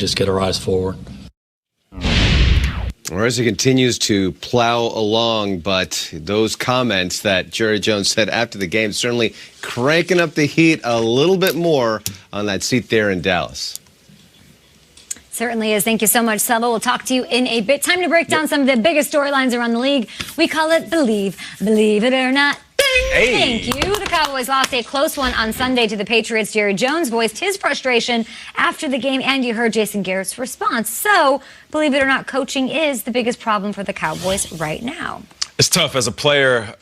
just get our eyes forward. Or as he continues to plow along, but those comments that Jerry Jones said after the game certainly cranking up the heat a little bit more on that seat there in Dallas. Certainly is. Thank you so much, Selva. We'll talk to you in a bit. Time to break down some of the biggest storylines around the league. We call it Believe it or not. Hey. Thank you. The Cowboys lost a close one on Sunday to the Patriots. Jerry Jones voiced his frustration after the game, and you heard Jason Garrett's response. So, believe it or not, coaching is the biggest problem for the Cowboys right now. It's tough. As a player,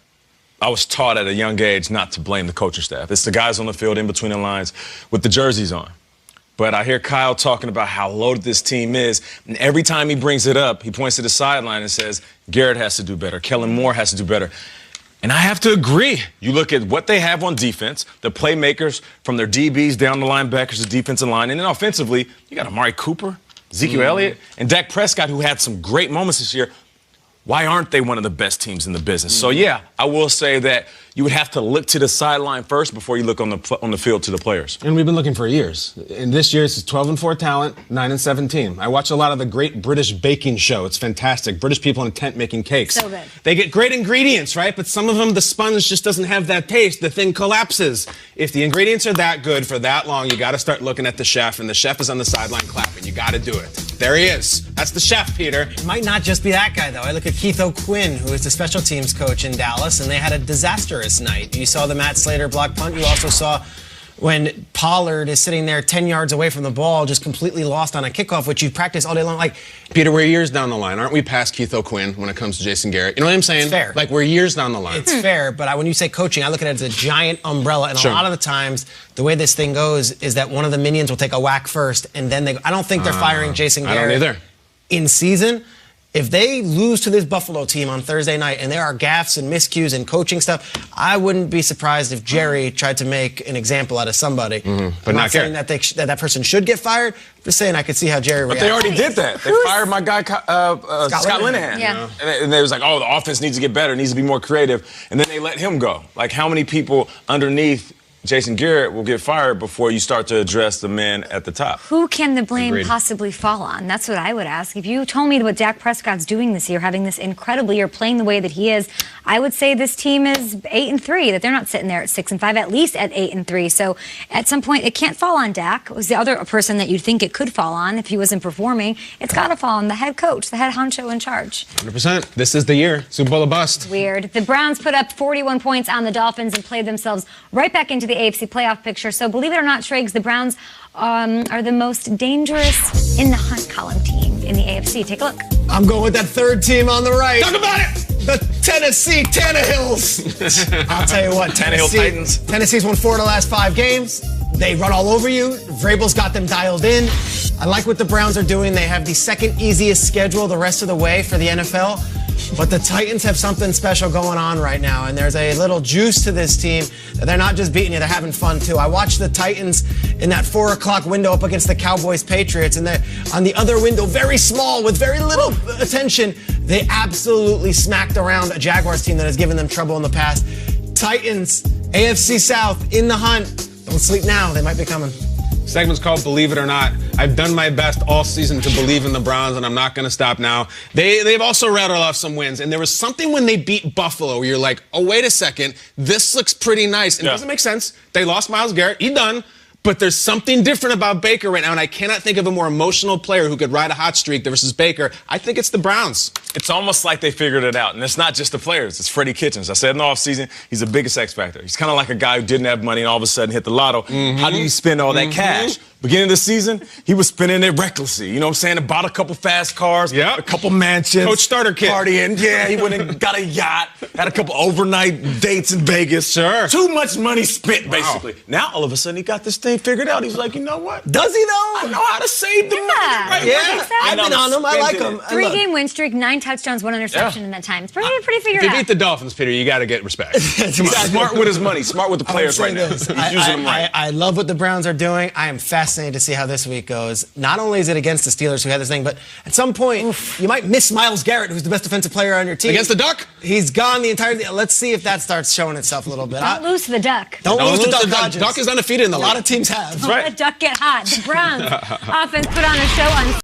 I was taught at a young age not to blame the coaching staff. It's the guys on the field in between the lines with the jerseys on. But I hear Kyle talking about how loaded this team is, and every time he brings it up, he points to the sideline and says, Garrett has to do better, Kellen Moore has to do better. And I have to agree. You look at what they have on defense, the playmakers from their DBs down the linebackers, the defensive line, and then offensively, you got Amari Cooper, Ezekiel Elliott, and Dak Prescott, who had some great moments this year. Why aren't they one of the best teams in the business? So, yeah, I will say that you would have to look to the sideline first before you look on the field to the players. And we've been looking for years. In this year, it's 12-4 talent, 9-7 team. I watch a lot of the Great British Baking Show. It's fantastic. British people in a tent making cakes. So good. They get great ingredients, right? But some of them, the sponge just doesn't have that taste. The thing collapses. If the ingredients are that good for that long, you got to start looking at the chef, and the chef is on the sideline clapping. You got to do it. There he is. That's the chef, Peter. It might not just be that guy, though. I look at Keith O'Quinn, who is the special teams coach in Dallas, and they had a disastrous night. You saw the Matt Slater block punt. You also saw when Pollard is sitting there 10 yards away from the ball, just completely lost on a kickoff, which you practice all day long. Like, Peter, we're years down the line. Aren't we past Keith O'Quinn when it comes to Jason Garrett? You know what I'm saying? It's fair. Like, we're years down the line. It's fair, but when you say coaching, I look at it as a giant umbrella, and Sure. a lot of the times, the way this thing goes is that one of the minions will take a whack first, and then I don't think they're firing Jason Garrett. I don't either. In season. If they lose to this Buffalo team on Thursday night and there are gaffes and miscues and coaching stuff, I wouldn't be surprised if Jerry tried to make an example out of somebody. But I'm not saying Garrett. that person should get fired. I'm just saying I could see how Jerry reacts. But they already did that. They fired my guy, Scott Linehan. Yeah. And they was like, oh, the offense needs to get better, needs to be more creative. And then they let him go. Like, how many people underneath Jason Garrett will get fired before you start to address the men at the top? Who can the blame Agreed. possibly fall on? That's what I would ask. If you told me what Dak Prescott's doing this year, having this incredible year, playing the way that he is, I would say this team is 8-3, that they're not sitting there at 6-5, at least at 8-3. So at some point, it can't fall on Dak. It was the other person that you'd think it could fall on if he wasn't performing. It's got to fall on the head coach, the head honcho in charge. 100%. This is the year. Super Bowl or bust. Weird. The Browns put up 41 points on the Dolphins and played themselves right back into the AFC playoff picture. So believe it or not, Triggs, the Browns are the most dangerous in the hunt column team in the AFC. Take a look. I'm going with that third team on the right. Talk about it! The Tennessee Tannehills. I'll tell you what, Tannehill Titans. Tennessee's won 4 of the last 5 games. They run all over you. Vrabel's got them dialed in. I like what the Browns are doing. They have the second easiest schedule the rest of the way for the NFL. But the Titans have something special going on right now, and there's a little juice to this team. They're not just beating you, they're having fun too. I watched the Titans in that 4 o'clock window up against the Cowboys Patriots, and on the other window, very small, with very little attention, they absolutely smacked around a Jaguars team that has given them trouble in the past. Titans, AFC South, in the hunt. Don't sleep now, they might be coming. Segment's called Believe It or Not. I've done my best all season to believe in the Browns, and I'm not going to stop now. They've also rattled off some wins, and there was something when they beat Buffalo where you're like, oh, wait a second, this looks pretty nice. And it doesn't make sense. They lost Myles Garrett. He done. But there's something different about Baker right now, and I cannot think of a more emotional player who could ride a hot streak versus Baker. I think it's the Browns. It's almost like they figured it out. And it's not just the players. It's Freddie Kitchens. I said in the offseason, he's the biggest X factor. He's kind of like a guy who didn't have money and all of a sudden hit the lotto. How do you spend all that cash? Beginning of the season, he was spending it recklessly. You know what I'm saying? Bought a couple fast cars, a couple mansions. Coach starter kit. Partying. Yeah, he went and got a yacht, had a couple overnight dates in Vegas. Sure. Too much money spent, basically. Now, all of a sudden, he got this thing figured out. He's like, you know what? Does he, though? I know how to save the money. Right? Yeah, I've been on him. I like him. 3-game win streak, 9 9 touchdowns, 1 interception in that time. It's pretty figured If out. you beat the Dolphins, Peter, you got to get respect. He's smart with his money, smart with the players right now. He's using them right. I love what the Browns are doing. I am fascinated to see how this week goes. Not only is it against the Steelers who had this thing, but at some point, you might miss Myles Garrett, who's the best defensive player on your team. Against the Duck? He's gone the entire day. Let's see if that starts showing itself a little bit. Don't lose to the Duck. Don't lose to Duck Hodges. Duck is undefeated in the A league. lot of teams have. Don't let Duck get hot. The Browns offense put on a show on